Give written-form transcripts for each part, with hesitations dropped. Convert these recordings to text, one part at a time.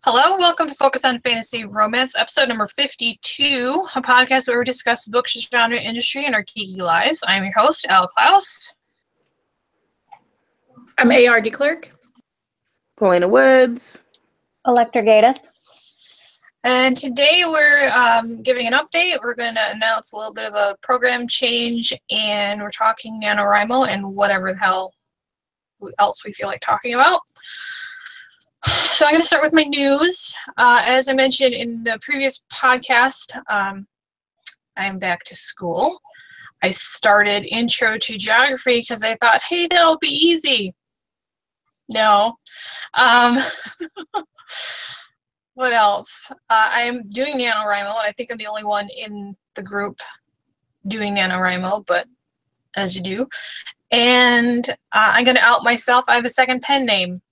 Hello, welcome to Focus on Fantasy Romance, episode number 52, a podcast where we discuss the book genre industry and our geeky lives. I'm your host, Elle Klaus. I'm A.R. DeClerc. Paulina Woods. Electra Gatus. And today we're giving an update. We're going to announce a little bit of a program change, and we're talking NaNoWriMo and whatever the hell else we feel like talking about. So I'm going to start with my news. As I mentioned in the previous podcast, I am back to school. I started Intro to Geography because I thought, hey, that'll be easy. No. What else? I'm doing NaNoWriMo, and I think I'm the only one in the group doing NaNoWriMo, but as you do. And I'm going to out myself. I have a second pen name.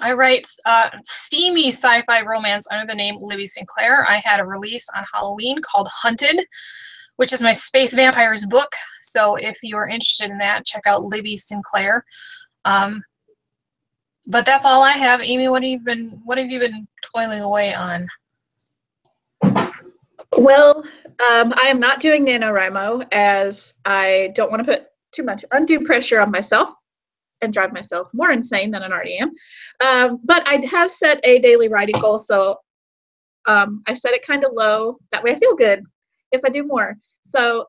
I write steamy sci-fi romance under the name Libby Sinclair. I had a release on Halloween called Hunted, which is my Space Vampires book. So if you are interested in that, check out Libby Sinclair. But that's all I have. Amy, what have you been toiling away on? Well, I am not doing NaNoWriMo as I don't want to put too much undue pressure on myself and drive myself more insane than I already am. But I have set a daily writing goal, so I set it kind of low. That way I feel good if I do more. So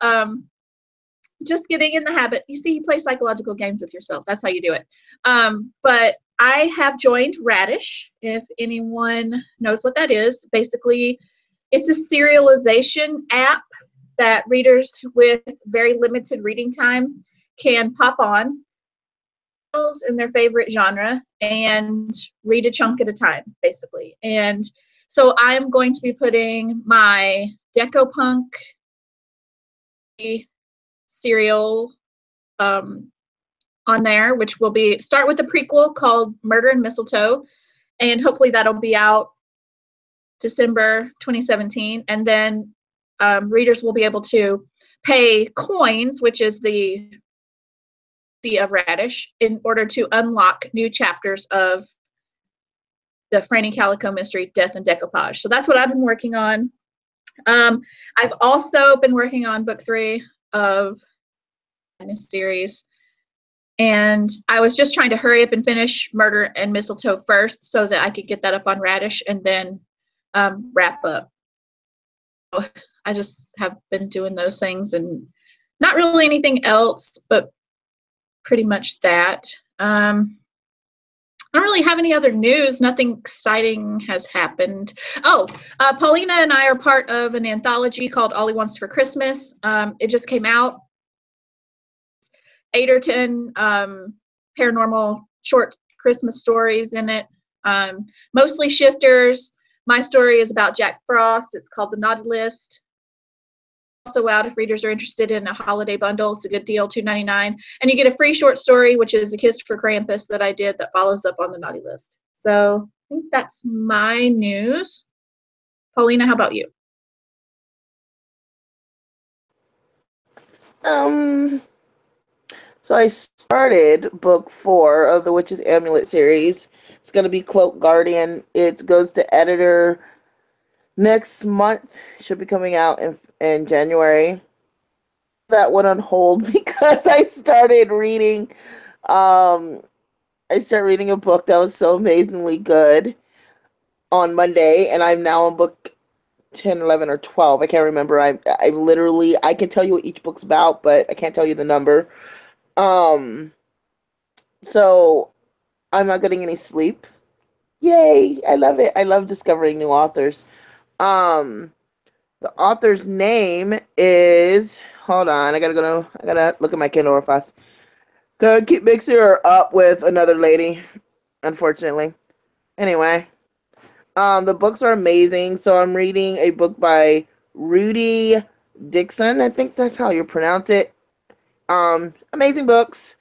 just getting in the habit. You see, you play psychological games with yourself. That's how you do it. But I have joined Radish, if anyone knows what that is. Basically, it's a serialization app that readers with very limited reading time can pop on in their favorite genre and read a chunk at a time, basically. And so I'm going to be putting my Decopunk serial on there, which will be start with a prequel called Murder and Mistletoe, and hopefully that'll be out December 2017. And then readers will be able to pay coins, which is the of Radish, in order to unlock new chapters of the Franny Calico mystery, Death and Decoupage. So that's what I've been working on. I've also been working on book 3 of this series, and I was just trying to hurry up and finish Murder and Mistletoe first so that I could get that up on Radish and then wrap up. I just have been doing those things and not really anything else, but pretty much that. I don't really have any other news. Nothing exciting has happened. Oh, Paulina and I are part of an anthology called All He Wants for Christmas. It just came out. 8 or 10 paranormal short Christmas stories in it. Mostly shifters. My story is about Jack Frost. It's called The Naughty List. Also out if readers are interested in a holiday bundle. It's a good deal, $2.99. And you get a free short story, which is A Kiss for Krampus that I did that follows up on The Naughty List. So I think that's my news. Paulina, how about you? So I started book 4 of the Witch's Amulet series. It's going to be Cloak Guardian. It goes to editor next month. Should be coming out in January. That went on hold because I started reading a book that was so amazingly good on Monday, and I'm now on book 10, 11, or 12. I can't remember. I can tell you what each book's about, but I can't tell you the number. So I'm not getting any sleep. Yay! I love it. I love discovering new authors. The author's name is, hold on, I gotta look at my Kindle real fast. Gotta keep mixing her up with another lady, unfortunately. Anyway, the books are amazing. So I'm reading a book by Rudy Dixon. I think that's how you pronounce it. Amazing books.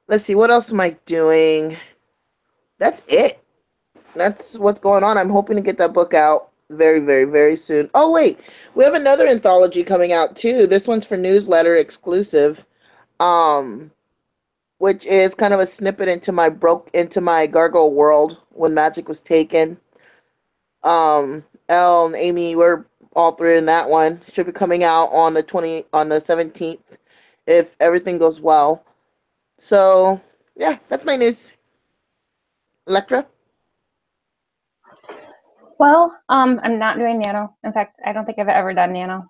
Let's see, what else am I doing? That's it. That's what's going on. I'm hoping to get that book out very, very, very soon. Oh, wait. We have another anthology coming out, too. This one's for newsletter exclusive, which is kind of a snippet into my Gargoyle world when magic was taken. Elle and Amy, we're all three in that one. Should be coming out on the 17th if everything goes well. So yeah, that's my news. Electra? Well, I'm not doing Nano. In fact, I don't think I've ever done Nano.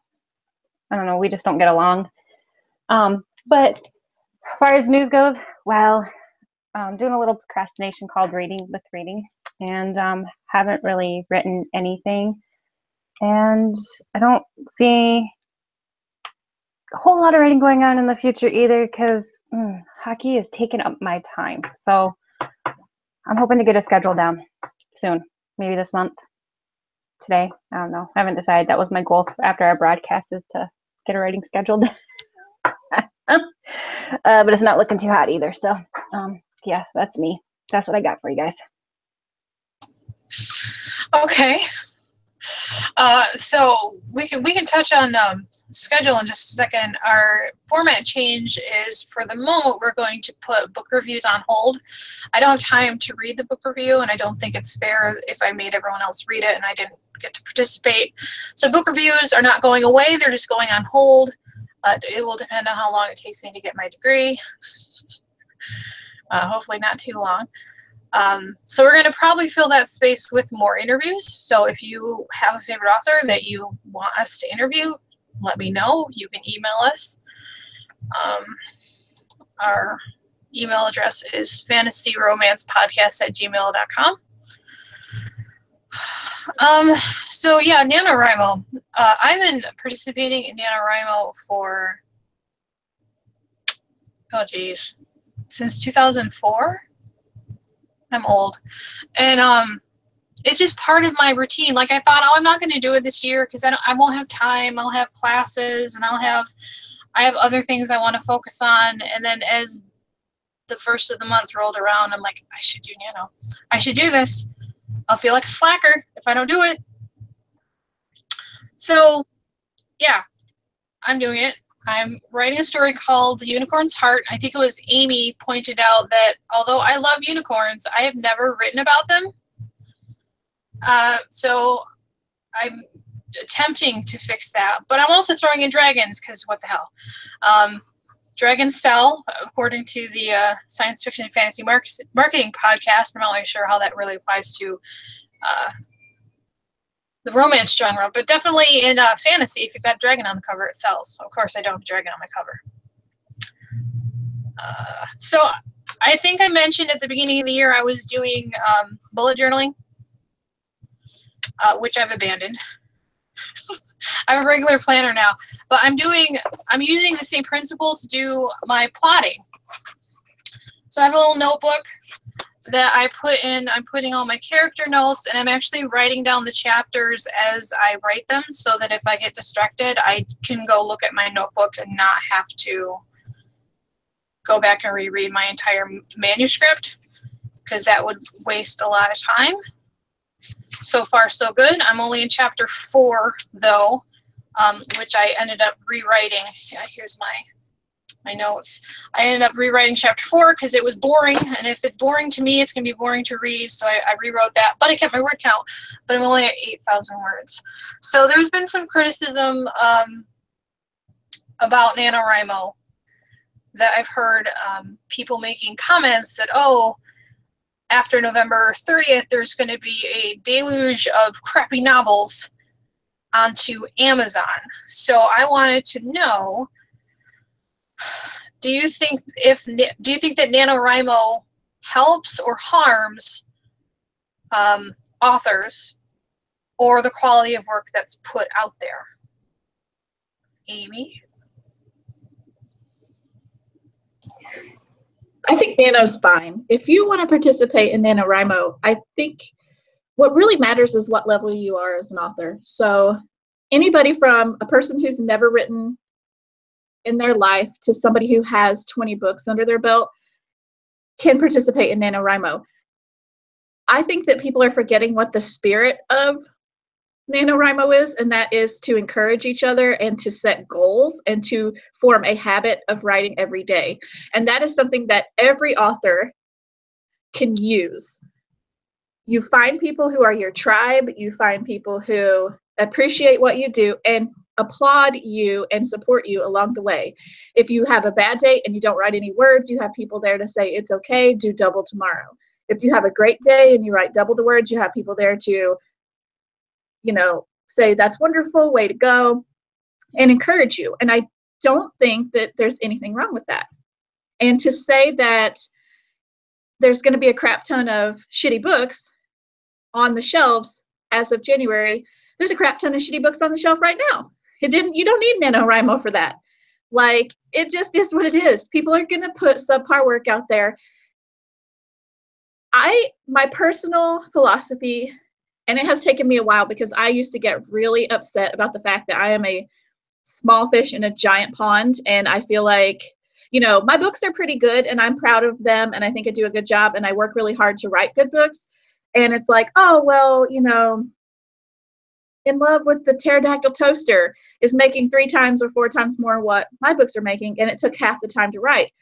I don't know, we just don't get along. But as far as news goes, well, doing a little procrastination called reading, and haven't really written anything. And I don't see a whole lot of writing going on in the future either, because hockey is taking up my time. So I'm hoping to get a schedule down soon, maybe this month. Today, I don't know. I haven't decided. That was my goal after our broadcast, is to get a writing scheduled. But it's not looking too hot either. So yeah, that's me. That's what I got for you guys. Okay. So we can touch on schedule in just a second. Our format change is, for the moment, we're going to put book reviews on hold. I don't have time to read the book review, and I don't think it's fair if I made everyone else read it and I didn't get to participate. So book reviews are not going away. They're just going on hold. It will depend on how long it takes me to get my degree. Hopefully not too long. So we're going to probably fill that space with more interviews. So if you have a favorite author that you want us to interview, let me know. You can email us. Our email address is fantasyromancepodcast@gmail.com. So yeah, NaNoWriMo. I've been participating in NaNoWriMo for, oh geez, since 2004. I'm old. And it's just part of my routine. Like, I thought, oh, I'm not going to do it this year because I won't have time. I'll have classes, and I have other things I want to focus on. And then as the first of the month rolled around, I'm like, I should do Nano. I should do this. I'll feel like a slacker if I don't do it. So yeah, I'm doing it. I'm writing a story called The Unicorn's Heart. I think it was Amy pointed out that although I love unicorns, I have never written about them. So I'm attempting to fix that. But I'm also throwing in dragons, because what the hell. Dragons sell, according to the Science Fiction and Fantasy Marketing podcast. I'm not really sure how that really applies to the romance genre, but definitely in fantasy, if you've got dragon on the cover, it sells. Of course, I don't have a dragon on my cover. So I think I mentioned at the beginning of the year I was doing bullet journaling, which I've abandoned. I have a regular planner now, but I'm using the same principle to do my plotting. So I have a little notebook that I'm putting all my character notes, and I'm actually writing down the chapters as I write them, so that if I get distracted, I can go look at my notebook and not have to go back and reread my entire manuscript, because that would waste a lot of time. So far, so good. I'm only in chapter 4, though, which I ended up rewriting. Yeah, here's my notes. I ended up rewriting chapter 4 because it was boring, and if it's boring to me, it's going to be boring to read, so I rewrote that. But I kept my word count, but I'm only at 8,000 words. So there's been some criticism about NaNoWriMo that I've heard, people making comments that, oh, after November 30th, there's going to be a deluge of crappy novels onto Amazon. So I wanted to know, do you think that NaNoWriMo helps or harms authors, or the quality of work that's put out there? Amy? I think Nano's fine. If you want to participate in NaNoWriMo, I think what really matters is what level you are as an author. So anybody from a person who's never written in their life to somebody who has 20 books under their belt can participate in NaNoWriMo. I think that people are forgetting what the spirit of NaNoWriMo is, and that is to encourage each other and to set goals and to form a habit of writing every day. And that is something that every author can use. you find people who are your tribe, you find people who appreciate what you do and applaud you and support you along the way. If you have a bad day and you don't write any words, you have people there to say, it's okay, do double tomorrow. If you have a great day and you write double the words, you have people there to, you know, say, that's wonderful, way to go, and encourage you. And I don't think that there's anything wrong with that. And to say that there's going to be a crap ton of shitty books on the shelves as of January, there's a crap ton of shitty books on the shelf right now. You don't need NaNoWriMo for that. Like, it just is what it is. People are going to put subpar work out there. My personal philosophy, and it has taken me a while because I used to get really upset about the fact that I am a small fish in a giant pond, and I feel like, you know, my books are pretty good and I'm proud of them and I think I do a good job and I work really hard to write good books. And it's like, oh, well, you know, In Love with the Pterodactyl Toaster is making 3 times or 4 times more what my books are making, and it took half the time to write.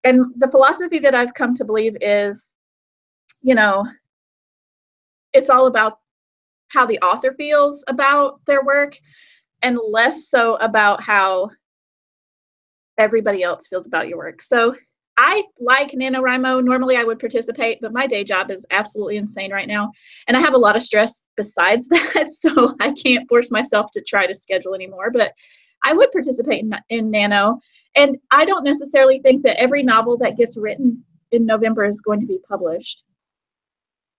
And the philosophy that I've come to believe is, you know, it's all about how the author feels about their work and less so about how everybody else feels about your work. So I like NaNoWriMo. Normally I would participate, but my day job is absolutely insane right now. And I have a lot of stress besides that, so I can't force myself to try to schedule anymore. But I would participate in Nano. And I don't necessarily think that every novel that gets written in November is going to be published.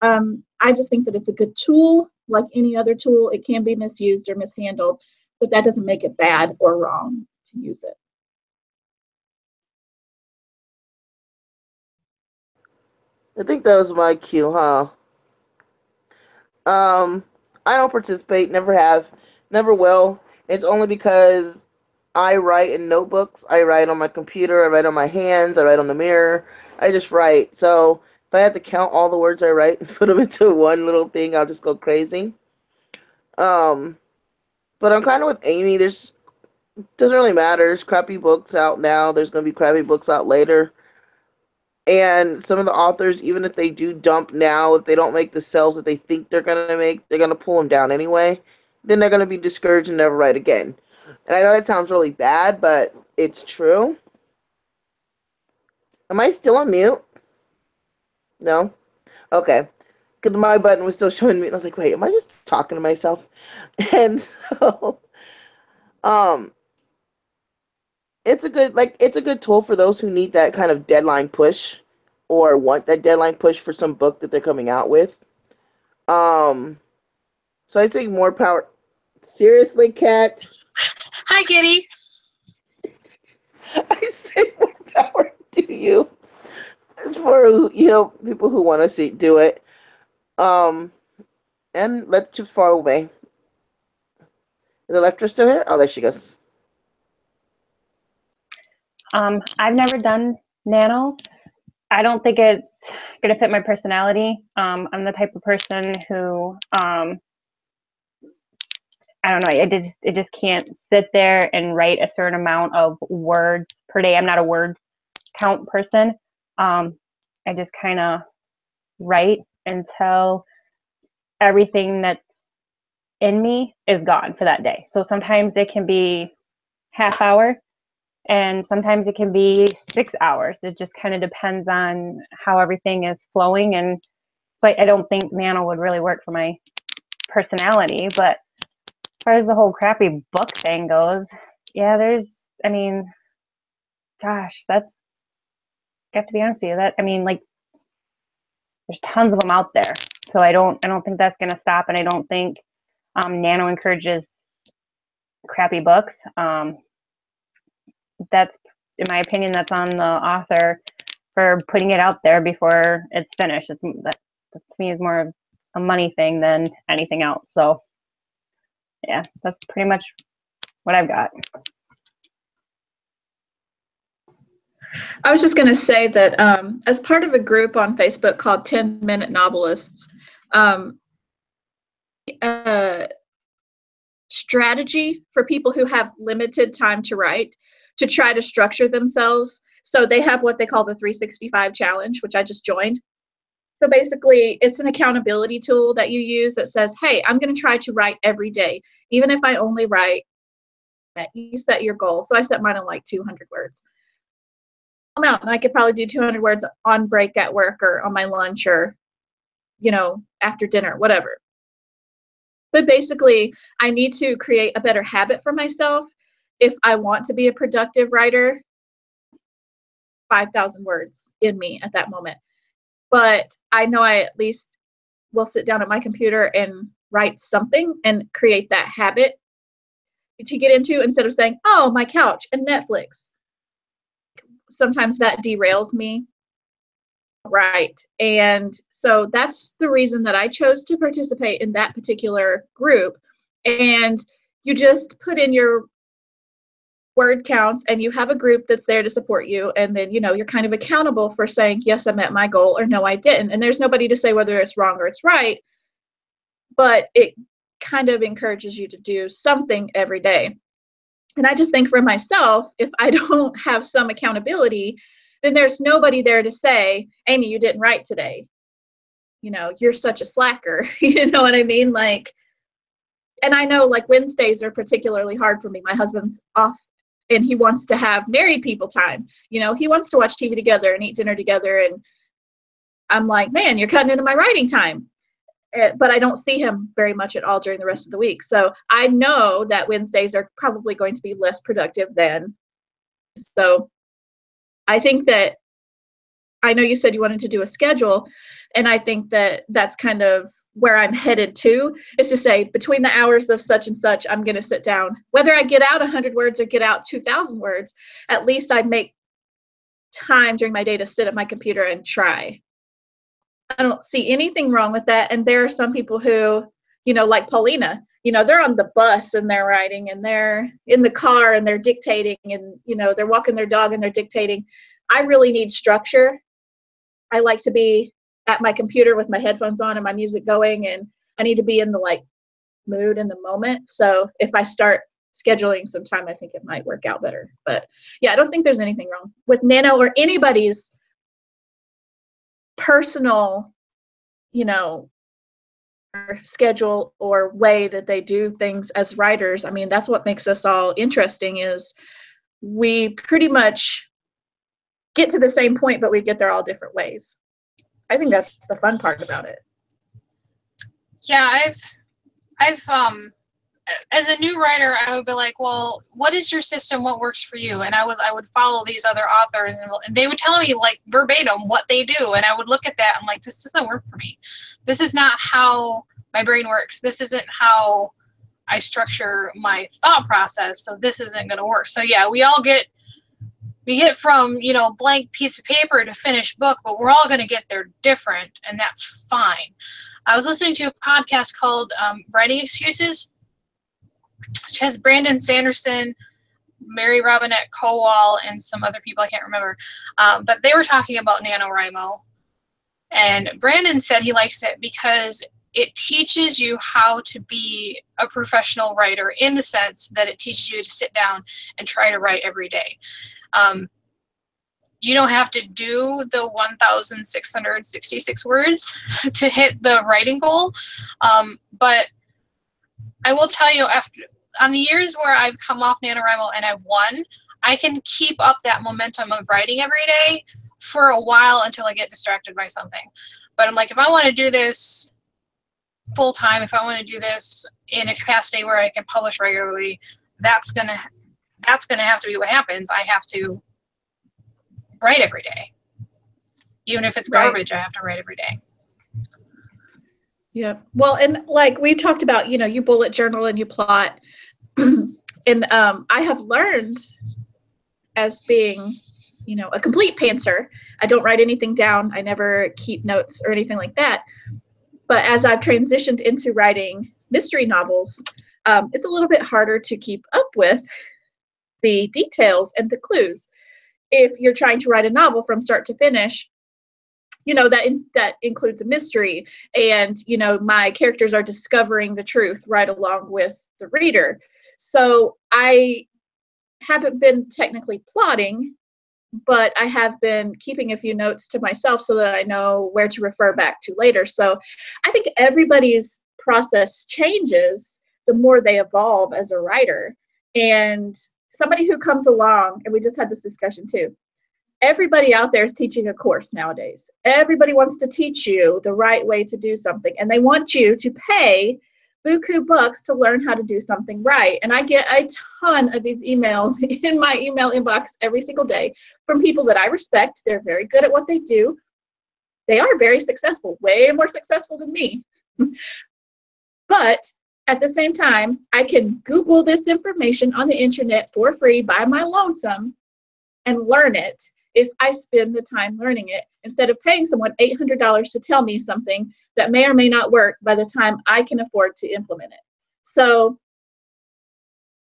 I just think that it's a good tool. Like any other tool, it can be misused or mishandled, but that doesn't make it bad or wrong to use it. I think that was my cue, huh? I don't participate, never have, never will. It's only because I write in notebooks. I write on my computer, I write on my hands, I write on the mirror. I just write. So if I had to count all the words I write and put them into one little thing, I'll just go crazy. But I'm kind of with Amy. Doesn't really matter. There's crappy books out now. There's going to be crappy books out later. And some of the authors, even if they do dump now, if they don't make the sales that they think they're going to make, they're going to pull them down anyway. Then they're going to be discouraged and never write again. And I know that sounds really bad, but it's true. Am I still on mute? No? Okay. Because my button was still showing me, and I was like, wait, am I just talking to myself? And so, it's a good tool for those who need that kind of deadline push or want that deadline push for some book that they're coming out with. So I say more power. Seriously, Kat? Hi, Kitty. I say more power to you. It's for, you know, people who want to do it. And let's just far away. Is Electra still here? Oh, there she goes. I've never done Nano. I don't think it's gonna fit my personality. I'm the type of person who I don't know. It just can't sit there and write a certain amount of words per day. I'm not a word count person. I just kind of write until everything that's in me is gone for that day. So sometimes it can be half hour and sometimes it can be 6 hours. It just kind of depends on how everything is flowing. And so I don't think Nano would really work for my personality. But as far as the whole crappy book thing goes, yeah, I mean, gosh, I have to be honest with you, like, there's tons of them out there. So I don't think that's going to stop. And I don't think Nano encourages crappy books. That's, in my opinion, that's on the author for putting it out there before it's finished. That to me is more of a money thing than anything else. So yeah, that's pretty much what I've got. I was just going to say that as part of a group on Facebook called 10-Minute Novelists, strategy for people who have limited time to write to try to structure themselves. So they have what they call the 365 challenge, which I just joined. So basically, it's an accountability tool that you use that says, hey, I'm going to try to write every day, even if I only write, you set your goal. So I set mine on like 200 words. I'm out, and I could probably do 200 words on break at work or on my lunch or, you know, after dinner, whatever. But basically, I need to create a better habit for myself if I want to be a productive writer. 5,000 words in me at that moment. But I know I at least will sit down at my computer and write something and create that habit to get into, instead of saying, oh, my couch and Netflix. Sometimes that derails me. Right. And so that's the reason that I chose to participate in that particular group. And you just put in your word counts, and you have a group that's there to support you, and then, you know, you're kind of accountable for saying, yes, I met my goal, or no, I didn't. And there's nobody to say whether it's wrong or it's right, but it kind of encourages you to do something every day. And I just think for myself, if I don't have some accountability, then there's nobody there to say, Amy, you didn't write today, you know, you're such a slacker. You know what I mean? Like, and I know like Wednesdays are particularly hard for me. My husband's off, and he wants to have married people time. You know, he wants to watch TV together and eat dinner together. And I'm like, man, you're cutting into my writing time. But I don't see him very much at all during the rest of the week. So I know that Wednesdays are probably going to be less productive then. So I think that, I know you said you wanted to do a schedule, and I think that that's kind of where I'm headed to, is to say between the hours of such and such, I'm going to sit down. Whether I get out 100 words or get out 2,000 words, at least I'd make time during my day to sit at my computer and try. I don't see anything wrong with that. And there are some people who, you know, like Paulina, you know, they're on the bus and they're writing, and they're in the car and they're dictating, and, you know, they're walking their dog and they're dictating. I really need structure. I like to be at my computer with my headphones on and my music going, and I need to be in the like mood in the moment. So if I start scheduling some time, I think it might work out better. But yeah, I don't think there's anything wrong with Nano or anybody's personal, you know, schedule or way that they do things as writers. I mean, that's what makes us all interesting, is we pretty much get to the same point, but we get there all different ways. I think that's the fun part about it. Yeah, I've as a new writer, I would be like, well, what is your system? What works for you? And I would follow these other authors, and they would tell me like verbatim what they do, and I would look at that. I'm like, this doesn't work for me. This is not how my brain works. This isn't how I structure my thought process. So this isn't going to work. So yeah, we get from, you know, blank piece of paper to finished book, but we're all going to get there different, and that's fine. I was listening to a podcast called Writing Excuses, which has Brandon Sanderson, Mary Robinette Kowal, and some other people I can't remember. But they were talking about NaNoWriMo. And Brandon said he likes it because it teaches you how to be a professional writer, in the sense that it teaches you to sit down and try to write every day. You don't have to do the 1,666 words to hit the writing goal. But I will tell you, on the years where I've come off NaNoWriMo and I've won, I can keep up that momentum of writing every day for a while until I get distracted by something. But I'm like, if I want to do this full time, if I want to do this in a capacity where I can publish regularly, that's gonna have to be what happens. I have to write every day. Even if it's garbage, right. I have to write every day. Yeah. Well, and like we talked about, you know, you bullet journal and you plot. And I have learned, as being, you know, a complete pantser, I don't write anything down. I never keep notes or anything like that. But as I've transitioned into writing mystery novels, it's a little bit harder to keep up with the details and the clues. If you're trying to write a novel from start to finish, you know, that includes a mystery, and, you know, my characters are discovering the truth right along with the reader. So I haven't been technically plotting, but I have been keeping a few notes to myself so that I know where to refer back to later. So I think everybody's process changes the more they evolve as a writer. And somebody who comes along, and we just had this discussion too, everybody out there is teaching a course nowadays. Everybody wants to teach you the right way to do something, and they want you to pay buku bucks to learn how to do something right. And I get a ton of these emails in my email inbox every single day from people that I respect. They're very good at what they do. They are very successful, way more successful than me. But at the same time, I can Google this information on the internet for free by my lonesome and learn it if I spend the time learning it, instead of paying someone $800 to tell me something that may or may not work by the time I can afford to implement it. So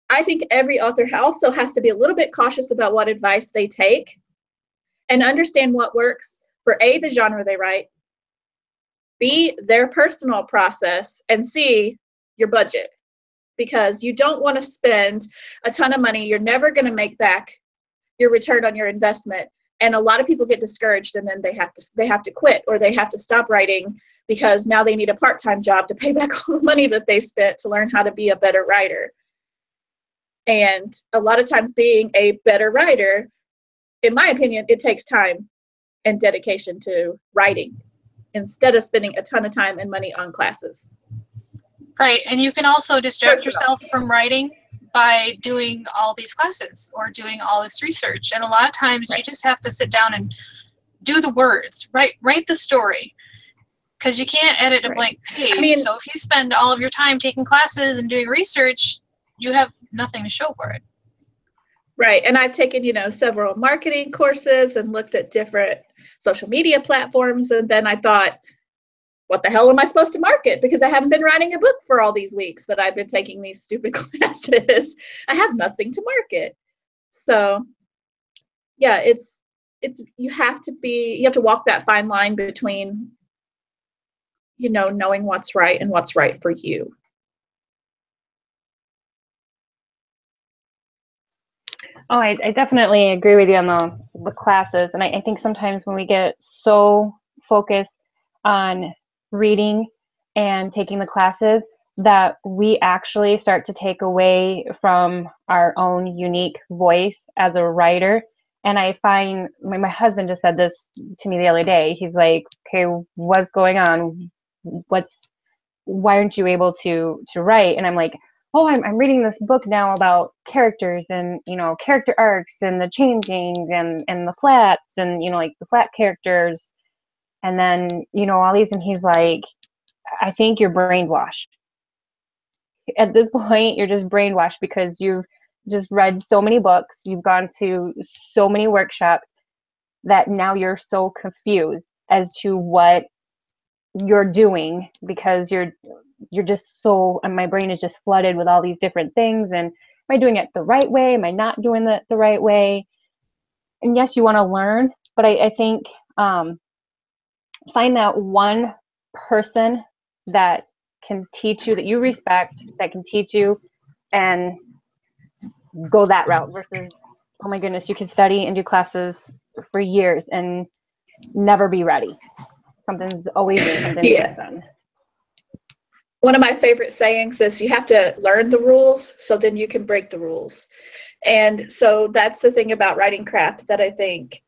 I think every author also has to be a little bit cautious about what advice they take and understand what works for A, the genre they write, B, their personal process, and C, your budget. Because you don't want to spend a ton of money you're never going to make back your return on your investment. And a lot of people get discouraged, and then they have to quit, or they have to stop writing because now they need a part-time job to pay back all the money that they spent to learn how to be a better writer. And a lot of times being a better writer, in my opinion, it takes time and dedication to writing instead of spending a ton of time and money on classes. Right, and you can also distract yourself from writing by doing all these classes or doing all this research. And a lot of times you just have to sit down and do the words, write the story, because you can't edit a blank page. I mean, so if you spend all of your time taking classes and doing research, you have nothing to show for it. Right, and I've taken, several marketing courses and looked at different social media platforms, and then I thought, what the hell am I supposed to market? Because I haven't been writing a book for all these weeks that I've been taking these stupid classes. I have nothing to market. So yeah, you have to walk that fine line between, knowing what's right and what's right for you. Oh, I definitely agree with you on the classes. And I think sometimes when we get so focused on reading and taking the classes that we actually start to take away from our own unique voice as a writer. And I find my husband just said this to me the other day. He's like, okay, what's going on? Why aren't you able to write? And I'm like, oh, I'm reading this book now about characters and, character arcs and the changing and the flats and, like the flat characters. And then, all these, and he's like, I think you're brainwashed. At this point, you're just brainwashed because you've just read so many books, you've gone to so many workshops that now you're so confused as to what you're doing, because you're just so, and my brain is just flooded with all these different things. And am I doing it the right way? Am I not doing it the right way? And yes, you want to learn, but I think find that one person that can teach you, that you respect, that can teach you, and go that route versus, oh my goodness, you can study and do classes for years and never be ready. Something's always new, something new is done. One of my favorite sayings is you have to learn the rules so then you can break the rules. And so that's the thing about writing craft that I think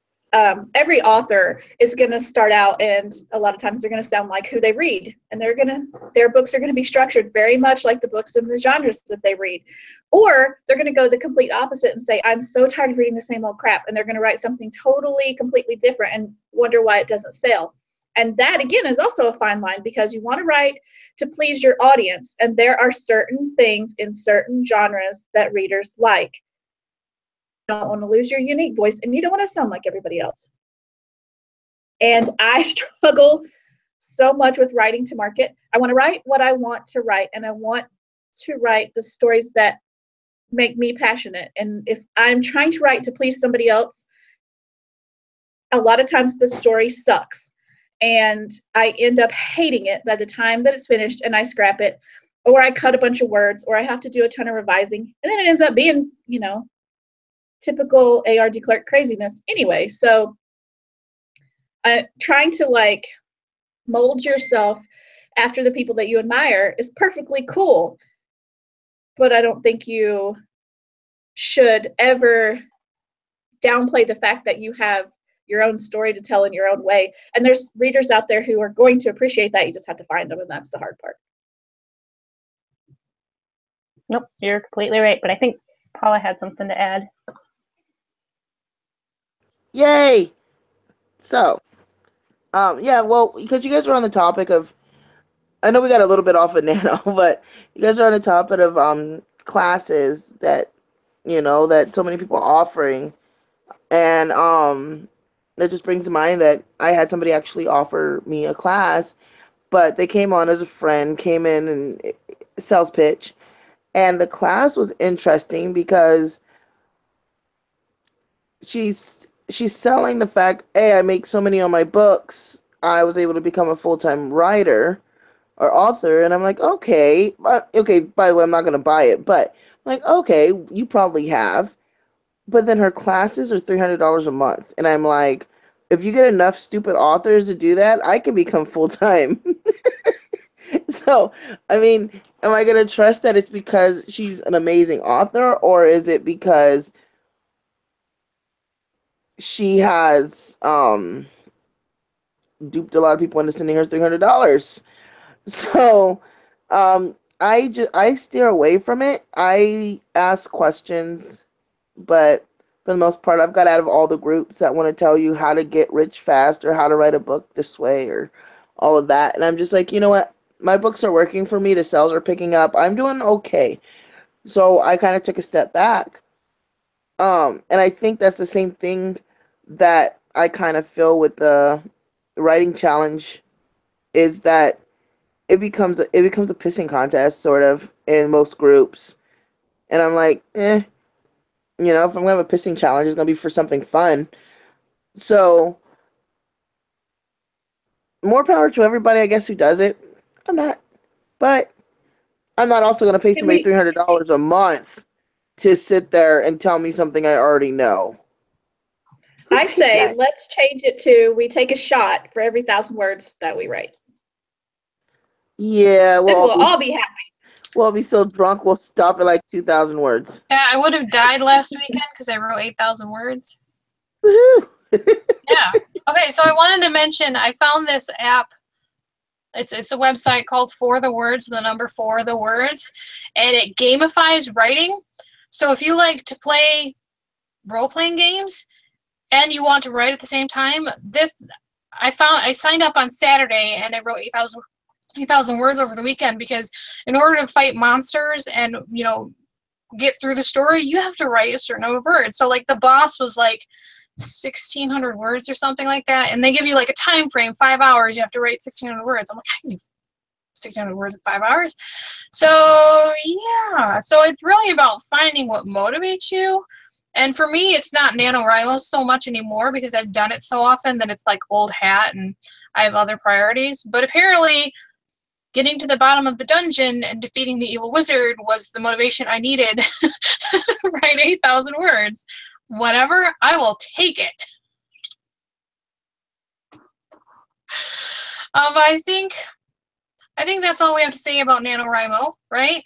every author is going to start out, and a lot of times they're going to sound like who they read, and their books are going to be structured very much like the books in the genres that they read. Or they're going to go the complete opposite and say, I'm so tired of reading the same old crap, and they're going to write something totally, completely different and wonder why it doesn't sell. And that, again, is also a fine line, because you want to write to please your audience, and there are certain things in certain genres that readers like. You don't want to lose your unique voice, and you don't want to sound like everybody else. And I struggle so much with writing to market. I want to write what I want to write, and I want to write the stories that make me passionate. And if I'm trying to write to please somebody else, a lot of times the story sucks. And I end up hating it by the time that it's finished, and I scrap it, or I cut a bunch of words, or I have to do a ton of revising. And then it ends up being, typical ARD clerk craziness anyway. So trying to like mold yourself after the people that you admire is perfectly cool. But I don't think you should ever downplay the fact that you have your own story to tell in your own way. And there's readers out there who are going to appreciate that. You just have to find them, and that's the hard part. Nope, you're completely right. But I think Paula had something to add. Yay! So, yeah, well, because you guys were on the topic of, I know we got a little bit off of Nano, but you guys are on the topic of classes that, that so many people are offering. And that just brings to mind that I had somebody actually offer me a class, but they came on as a friend, came in and sales pitch. And the class was interesting because she's selling the fact, hey, I make so many on my books, I was able to become a full-time writer or author. And I'm like, okay, by the way, I'm not going to buy it, but I'm like, okay, you probably have. But then her classes are $300 a month. And I'm like, if you get enough stupid authors to do that, I can become full-time. So, I mean, am I going to trust that it's because she's an amazing author, or is it because she has duped a lot of people into sending her $300? So, I steer away from it. I ask questions, but for the most part, I've got out of all the groups that want to tell you how to get rich fast or how to write a book this way or all of that. And I'm just like, you know what? My books are working for me. The sales are picking up. I'm doing okay. So I kind of took a step back. And I think that's the same thing that I kind of feel with the writing challenge, is that it becomes a pissing contest sort of in most groups. And I'm like, if I'm gonna have a pissing challenge, it's gonna be for something fun. So more power to everybody, I guess, who does it. But I'm not also gonna pay somebody $300 a month to sit there and tell me something I already know. I say let's change it to, we take a shot for every 1,000 words that we write. Yeah, then we'll all be happy. We'll be so drunk we'll stop at like 2,000 words. Yeah, I would have died last weekend because I wrote 8,000 words. Woohoo! Yeah. Okay, so I wanted to mention, I found this app. It's a website called For the Words, the number 4 the words, and it gamifies writing. So if you like to play role-playing games and you want to write at the same time, I signed up on Saturday and I wrote 8,000 words over the weekend, because in order to fight monsters and, get through the story, you have to write a certain number of words. So like the boss was like 1,600 words or something like that, and they give you like a time frame, 5 hours, you have to write 1,600 words. I'm like, I can do 1,600 words in 5 hours. So yeah, so it's really about finding what motivates you. And for me, it's not NaNoWriMo so much anymore, because I've done it so often that it's like old hat and I have other priorities. But apparently getting to the bottom of the dungeon and defeating the evil wizard was the motivation I needed to write 8,000 words. Whatever, I will take it. I think that's all we have to say about NaNoWriMo, right?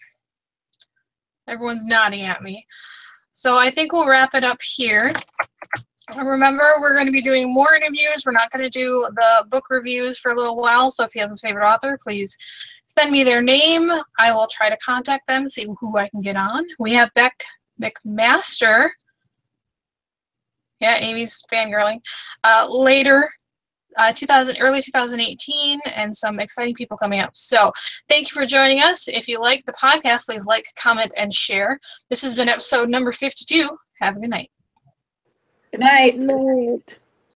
Everyone's nodding at me. So I think we'll wrap it up here. Remember, we're going to be doing more interviews. We're not going to do the book reviews for a little while. So if you have a favorite author, please send me their name. I will try to contact them, see who I can get on. We have Beck McMaster. Yeah, Amy's fangirling. Later, early 2018, and some exciting people coming up. So thank you for joining us. If you like the podcast, please like, comment, and share. This has been episode number 52. Have a good night. Good night. Night.